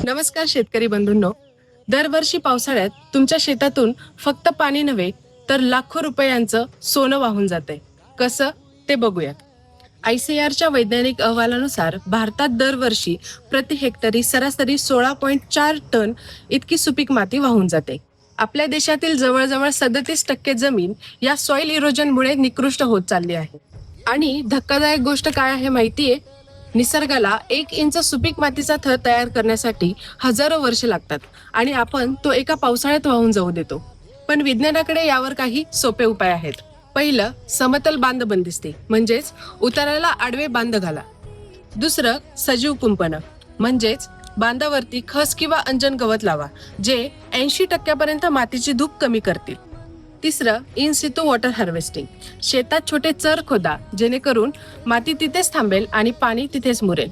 नमस्कार शेतकरी बंधूंनो. दरवर्षी पावसाळ्यात तुमच्या शेतातून फक्त पाणी नव्हे तर लाखो रुपयांचं सोनं वाहून जाते. कसं ते बघूया. ICARच्या वैज्ञानिक अहवालानुसार भारतात दरवर्षी प्रति हेक्टरी सरासरी 16.4 टन इतकी सुपीक माती वाहून जाते. आपल्या देशातील जवळजवळ 37% जमीन या सॉइल इरोजनमुळे निकृष्ट होत चालली आहे. आणि धक्कादायक गोष्ट काय आहे माहितीये? निसर्गाला 1 इंच सुपीक मातीचा थर तयार करण्यासाठी हजारो वर्षे लागतात आणि आपण तो एका पावसाळ्यात वाहून जाऊ देतो. पण विज्ञानाकडे यावर काही सोपे उपाय आहेत. पहिलं, समतल बांध बंदिस्ती म्हणजेच उताराला आडवे बांध घाला. दुसरं, सजीव कुंपण म्हणजेच बांधावरती खस किंवा अंजन गवत लावा, जे 80% मातीची धूप कमी करतील. तिसरं, इन सितू वॉटर हार्वेस्टिंग. शेतात छोटे चर खोदा, जेणेकरून माती तिथेच थांबेल आणि पाणी तिथेच मुरेल.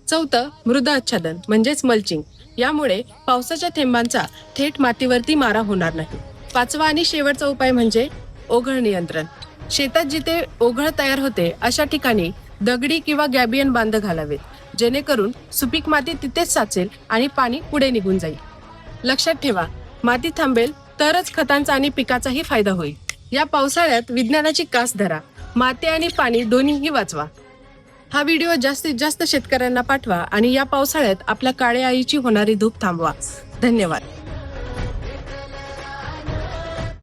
चौथं, मृदा आच्छादन म्हणजेच मल्चिंग. यामुळे पावसाच्या थेंबांचा थेट मातीवरती मारा होणार नाही. पाचवा आणि शेवटचा उपाय म्हणजे ओघळ नियंत्रण. शेतात जिथे ओघळ तयार होते अशा ठिकाणी दगडी किंवा गॅबियन बांध घालावेत, जेणेकरून सुपीक माती तिथेच साचेल आणि पाणी पुढे निघून जाईल. लक्षात ठेवा, माती थांबेल तरच खतांचा आणि पिकाचाही फायदा होईल. या पावसाळ्यात विज्ञानाची कास धरा, माती आणि पाणी दोन्हीही वाचवा. हा व्हिडिओ जास्तीत जास्त शेतकऱ्यांना पाठवा आणि या पावसाळ्यात आपल्या काळ्या आईची होणारी धूप थांबवा. धन्यवाद.